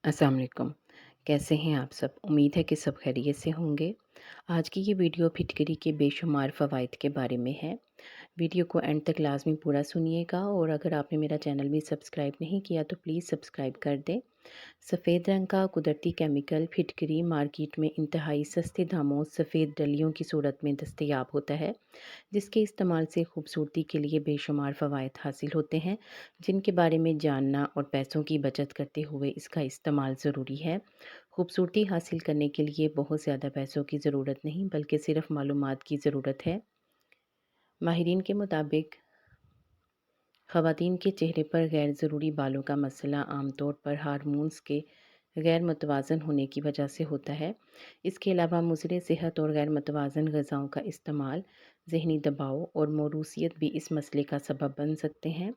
अस्सलाम वालेकुम। कैसे हैं आप सब? उम्मीद है कि सब खैरियत से होंगे। आज की ये वीडियो फिटकरी के बेशुमार फ़वाइद के बारे में है। वीडियो को एंड तक लाज़मी पूरा सुनिएगा और अगर आपने मेरा चैनल भी सब्सक्राइब नहीं किया तो प्लीज़ सब्सक्राइब कर दें। सफ़ेद रंग का कुदरती केमिकल फिटकरी मार्केट में इंतहाई सस्ते दामों सफ़ेद डलियों की सूरत में दस्तयाब होता है, जिसके इस्तेमाल से खूबसूरती के लिए बेशुमार फ़वाइद हासिल होते हैं, जिनके बारे में जानना और पैसों की बचत करते हुए इसका इस्तेमाल ज़रूरी है। खूबसूरती हासिल करने के लिए बहुत ज़्यादा पैसों की ज़रूरत नहीं बल्कि सिर्फ मालूमात की ज़रूरत है। माहिरीन के मुताबिक ख़वातीन के चेहरे पर गैर ज़रूरी बालों का मसला आमतौर पर हार्मोन्स के गैर मुतवाज़न होने की वजह से होता है। इसके अलावा मुज़र सेहत और गैर मुतवाज़न ग़िज़ाओं का इस्तेमाल, ज़हनी दबाव और मौरूसियत भी इस मसले का सबब बन सकते हैं।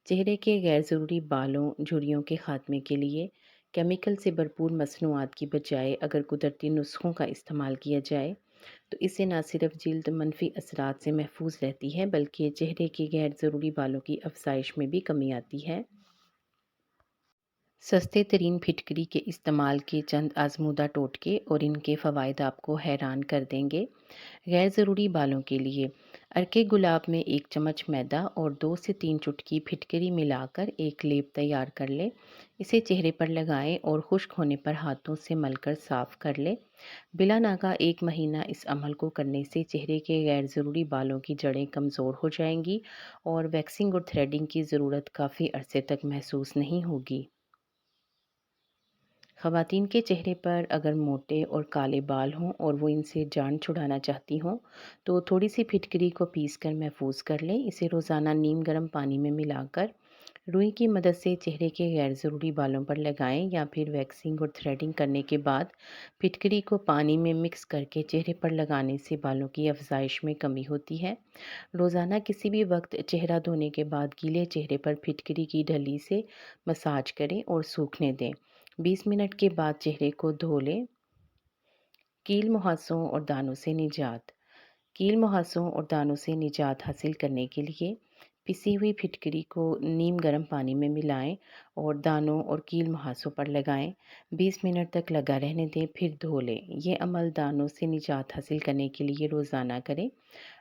चेहरे के गैर ज़रूरी बालों झुर्रियों के ख़ात्मे के लिए केमिकल से भरपूर मसनूआत की बजाय अगर कुदरती नुस्ख़ों का इस्तेमाल किया जाए तो इससे न सिर्फ जिल्द मनफी असरात से महफूज रहती है बल्कि चेहरे की गैर ज़रूरी बालों की अफजाइश में भी कमी आती है। सस्ते तरीन फिटकरी के इस्तेमाल के चंद आजमूदा टोटके और इनके फ़वाइद आपको हैरान कर देंगे। गैर ज़रूरी बालों के लिए अर्के गुलाब में 1 चम्मच मैदा और 2 से 3 चुटकी फिटकरी मिलाकर एक लेप तैयार कर लें। इसे चेहरे पर लगाएं और खुश्क होने पर हाथों से मलकर साफ़ कर लें। बिला नागा 1 महीना इस अमल को करने से चेहरे के गैर ज़रूरी बालों की जड़ें कमज़ोर हो जाएंगी और वैक्सिंग और थ्रेडिंग की ज़रूरत काफ़ी अरसे तक महसूस नहीं होगी। ख़वातीन के चेहरे पर अगर मोटे और काले बाल हों और वो इनसे जान छुड़ाना चाहती हों तो थोड़ी सी फिटकरी को पीस कर महफूज कर लें। इसे रोज़ाना नीम गर्म पानी में मिलाकर रुई की मदद से चेहरे के गैर ज़रूरी बालों पर लगाएं या फिर वैक्सिंग और थ्रेडिंग करने के बाद फिटकरी को पानी में मिक्स करके चेहरे पर लगाने से बालों की अफजाइश में कमी होती है। रोज़ाना किसी भी वक्त चेहरा धोने के बाद गीले चेहरे पर फिटकरी की ढली से मसाज करें और सूखने दें। 20 मिनट के बाद चेहरे को धो लें। कील मुहासों और दानों से निजात। कील मुहासों और दानों से निजात हासिल करने के लिए पिसी हुई फिटकरी को नीम गर्म पानी में मिलाएं और दानों और कील मुहासों पर लगाएं। 20 मिनट तक लगा रहने दें, फिर धो लें। ये अमल दानों से निजात हासिल करने के लिए रोज़ाना करें।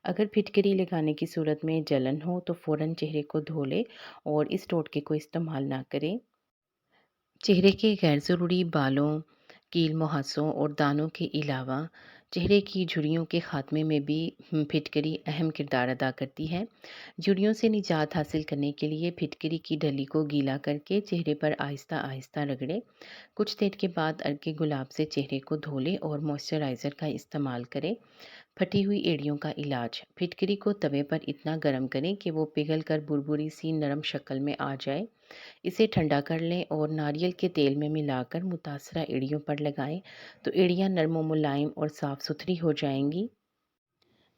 अगर फिटकरी लगाने की सूरत में जलन हो तो फ़ौरन चेहरे को धो लें और इस टोटके को इस्तेमाल ना करें। चेहरे के गैर ज़रूरी बालों, कील मुहासों और दानों के अलावा चेहरे की झुर्रियों के ख़ात्मे में भी फिटकरी अहम किरदार अदा करती है। झुर्रियों से निजात हासिल करने के लिए फिटकरी की डली को गीला करके चेहरे पर आहिस्ता आहिस्ता रगड़ें। कुछ देर के बाद अर्के गुलाब से चेहरे को धो लें और मॉइस्चराइज़र का इस्तेमाल करें। फटी हुई एड़ियों का इलाज। फिटकरी को तवे पर इतना गर्म करें कि वो पिघल कर बुरबुरी सी नरम शक्ल में आ जाए। इसे ठंडा कर लें और नारियल के तेल में मिलाकर मुतासरा एड़ियों पर लगाएं तो एड़ियां नरम व मुलायम और साफ़ सुथरी हो जाएंगी।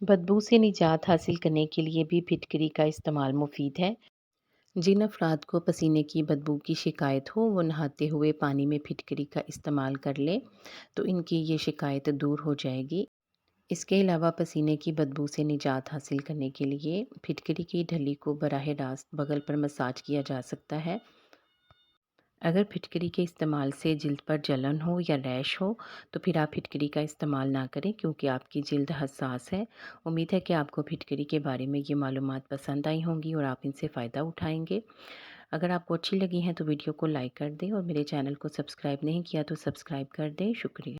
बदबू से निजात हासिल करने के लिए भी फिटकरी का इस्तेमाल मुफीद है। जिन अफराद को पसीने की बदबू की शिकायत हो वो नहाते हुए पानी में फिटकरी का इस्तेमाल कर लें तो इनकी ये शिकायत दूर हो जाएगी। इसके अलावा पसीने की बदबू से निजात हासिल करने के लिए फिटकरी की ढली को बराह रास्त बगल पर मसाज किया जा सकता है। अगर फिटकरी के इस्तेमाल से जिल्द पर जलन हो या रैश हो तो फिर आप फिटकरी का इस्तेमाल ना करें क्योंकि आपकी जिल्द हसास है। उम्मीद है कि आपको फिटकरी के बारे में ये मालूमात पसंद आई होंगी और आप इनसे फ़ायदा उठाएंगे। अगर आपको अच्छी लगी हैं तो वीडियो को लाइक कर दें और मेरे चैनल को सब्सक्राइब नहीं किया तो सब्सक्राइब कर दें। शुक्रिया।